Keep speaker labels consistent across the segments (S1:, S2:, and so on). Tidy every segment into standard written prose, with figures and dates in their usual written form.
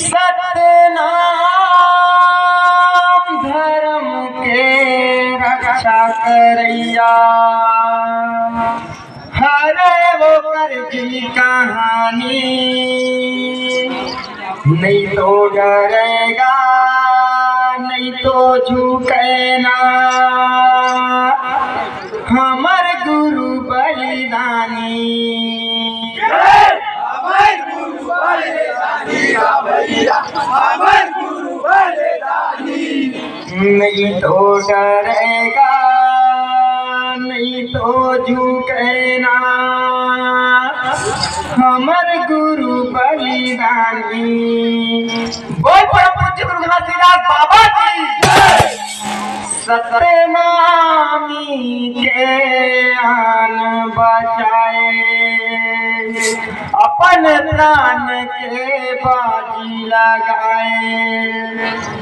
S1: सतनाम धर्म के रक्षा करैया हरे वो कर की कहानी नहीं तो डरेगा नहीं तो झुकेना हमर गुरु बलिदानी नहीं तो डरेगा नहीं तो झुकेना हमर गुरु बलिदानी। बोल परम पूज्य गुरु घासीदास बाबा की सतनामी के आन बचाए अपन प्राण के बाजी लगाए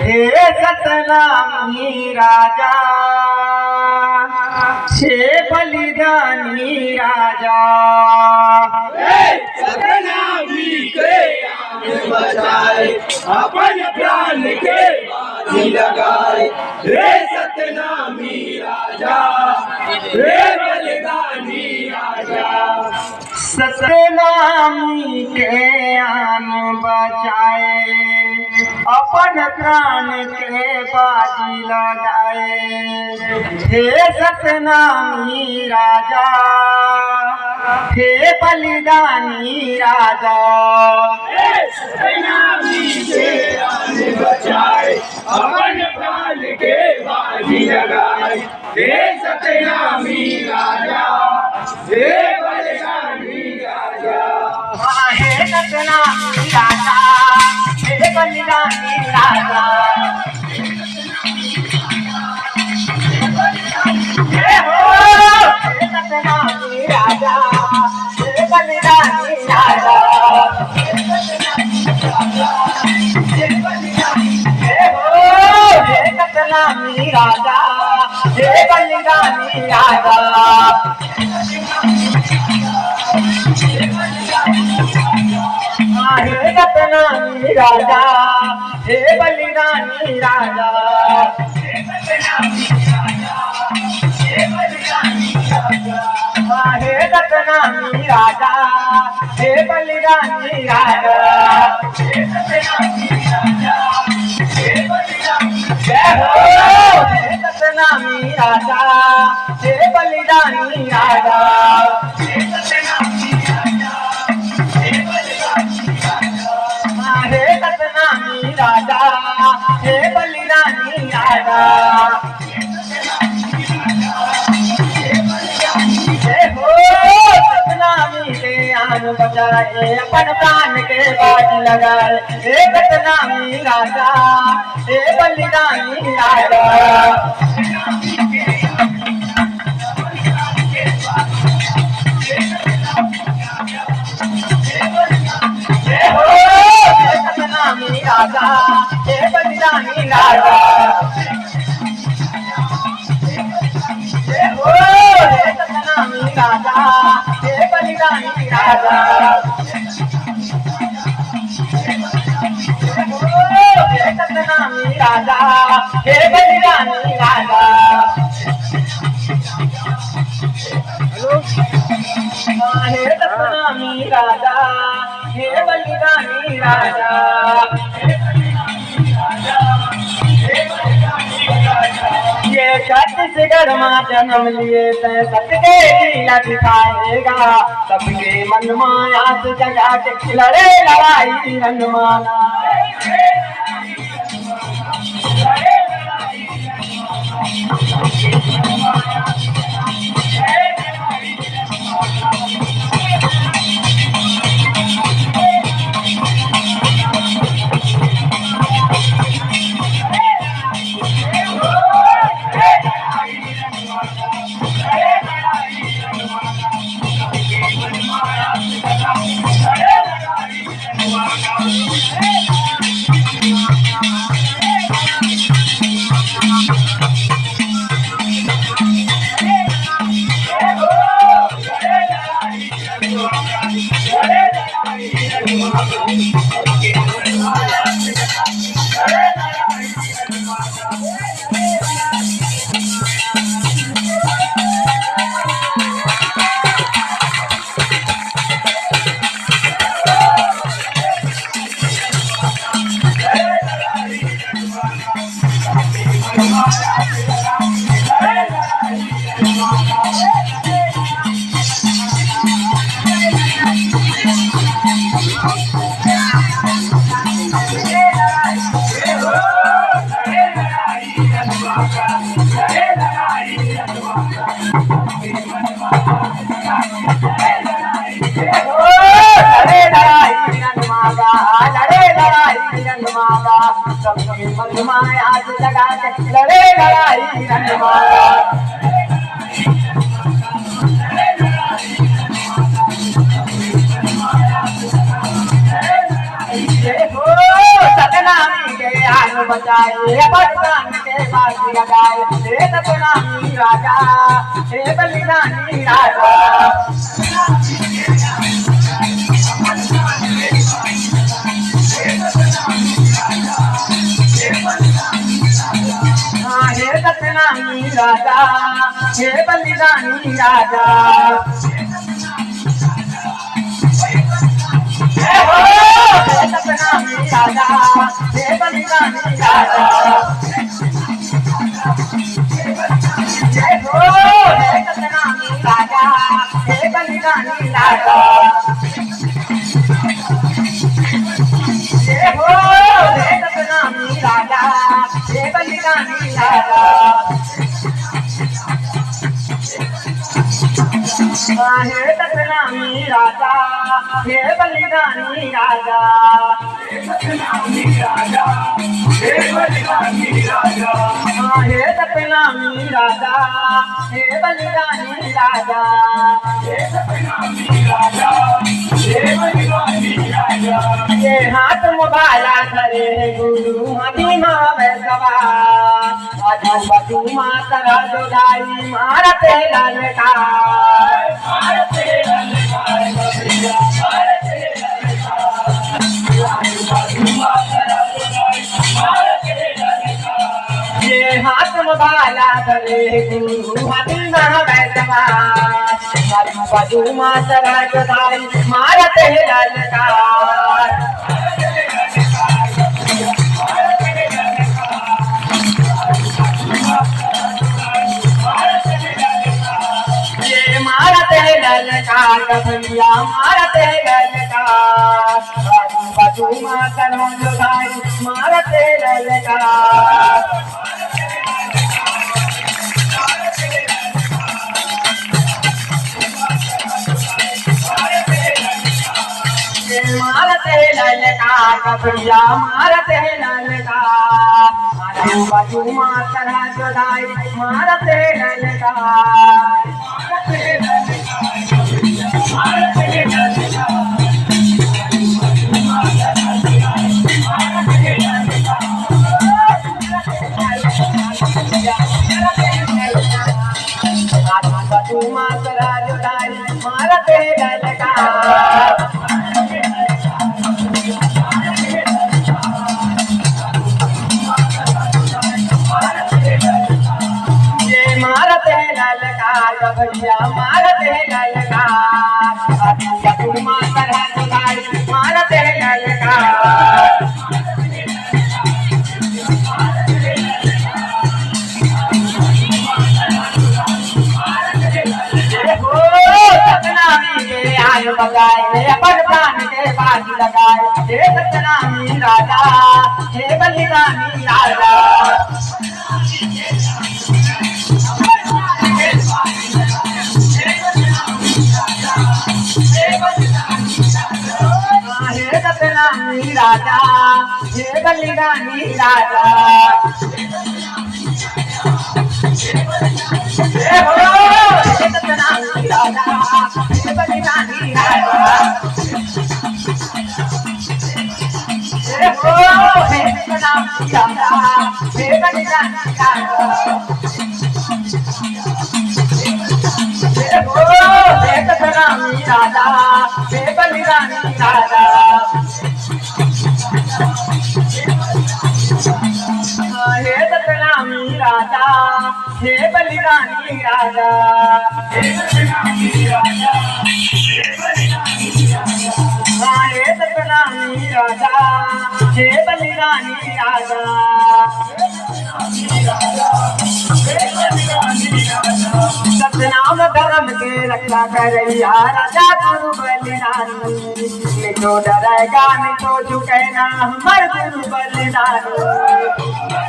S1: हे सतनामी राजा छे बलिदानी राजा
S2: सतनामी के आन बचाए अपन प्राण के बाजी लगाए हे सतनामी राजा हे बलिदानी राजा।
S1: सतनामी के आन बचाए अपन प्राण के बाजी लगाए हे सतनामी राजा हे बलिदानी राजा।
S2: सतनामी के आन बचाए अपन प्राण के बाजी लगाए हे सतनामी राजा हे बलिदानी राजा।
S1: हे सतनामी राजा हे बलिदानी राजा हे हो हे सतनामी राजा हे बलिदानी राजा हे हो हे सतनामी राजा हे बलिदानी राजा। हे सतनामी राजा हे बलिदानी राजा हे सतनामी राजा हे बलिदानी राजा। हे सतनामी राजा हे बलिदानी राजा। हे सतनामी राजा हे बलिदानी राजा हे हो सतनामी के आन बचाए अपन प्राण के बाजी लगाए हे सतनामी राजा हे बलिदानी राजा। सतनामी राजा हे बलिदानी राजा हे हो हे सतनामी राजा हे बलिदानी राजा हे सतनामी राजा हे बलिदानी राजा। हे सतनामी राजा हे बलिदानी राजा ये छत्तीसगढ़ मां जन्म लिए सबके लीला दिखाएगा सबके मन माया से जगा के लड़े लड़ाई रनमाना। लड़ाई रन मारा सबके मन माया जगा के लड़े लड़ाई रन मारा सतनामी के आन बचाए बलिदान के बाजी लगाए हे सतनामी राजा हे बलिदानी राजा हे सतनामी राजा हे बलिदानी राजा सतनामी राजा हे बलिदानी राजा जय हो हे सतनामी राजा हे बलिदानी राजा जय हो हे सतनामी राजा हे बलिदानी राजा हे सतनामी राजा हे बलिदानी राजा
S2: सतनामी राजा हे बलिदानी राजा
S1: हे सतनामी राजा हे बलिदानी राजा
S2: हे सतनामी राजा हे बलिदानी राजा
S1: ये हाथ मुबाला धरे गुरु मदीना में सवार आजू बाजू माता जोदाई मारते ललकार
S2: मारते ललकार बबरिया मारते ललकार आजू बाजू माता जोदाई मारते ललकार
S1: ये हाथ मुबाला धरे गुरु मदीना में सवार आजू बाजू माता जोदाई मारते ललकार मारते ललकार कबलिया मारते ललकार आजू बाजू माता जोदाई मारते ललकार मारते ललकार कबलिया मारते ललकार आजू बाजू माता जोदाई मारते ललकार आजू माता जोदाई मारते ललकार मारते ललकार भैया मारते ललकार आजू बाजू माता जोदाई मारते ललकार सतनामी के आन बजाए अपन प्राण के बाजी लगाए हे सतनामी राजा हे बलिदानी राजा हे सतनामी राजा हे बलिदानी राजा हे सतनामी राजा हे बलिदानी राजा हे सतनामी राजा हे बलिदानी राजा हे सतनामी राजा हे बलिदानी राजा हे सतनामी राजा हे बलिदानी राजा
S2: हे सतनामी राजा हे बलिदानी राजा
S1: हे सतनामी राजा हे बलिदानी राजा सतनाम धर्म के रक्षा करैया राजा गुरु बलिदानी जो डरेगा नहीं तो झुके ना हमार गुरु बलिदानी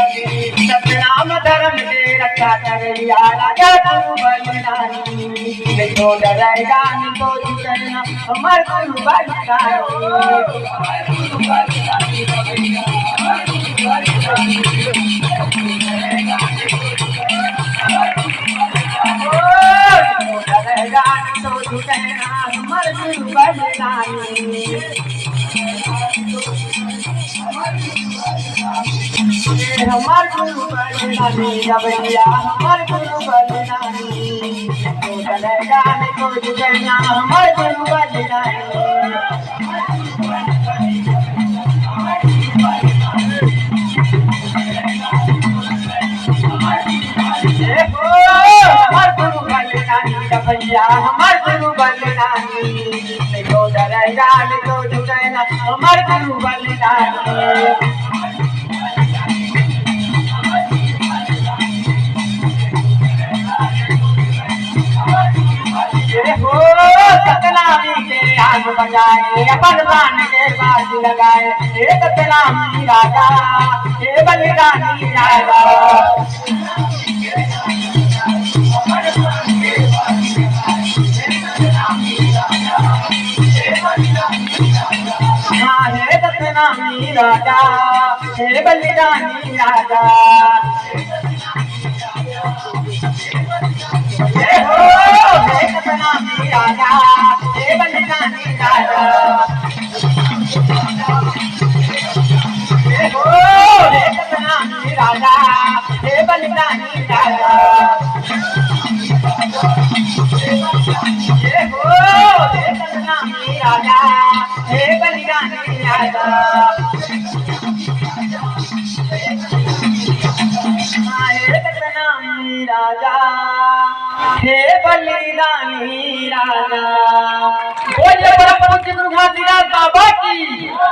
S1: सतनाम धर्म के रक्षा सातरैया राजा गुरु बलिदानी नहीं तो डरेगा नहीं तो झुकेगा हमार गुरु बलिदानी हमार गुरु बलिदानी भैया हमार गुरु बलिदानी तो डरेगा नहीं तो झुकेगा हमार गुरु बलिदानी हमार गुरु बलिदानी भैया हमार गुरु बलिदानी नहीं तो डरेगा नहीं तो झुकेगा हमार गुरु बलिदानी सतनामी के आग बजाए अपन प्राण के बाज लगाए हे सतनामी राजा हे बलिदानी राजा हाँ हे सतनामी राजा हे बलिदानी राजा सतनामी राजा हे बलिदानी राजा सतनामी राजा हे बलिदानी राजा सतनामी राजा हे बलिदानी राजा सतनामी राजा हे बलिदानी राजा। बोलिए परम पूज्य गुरु घासीदास बाबा की।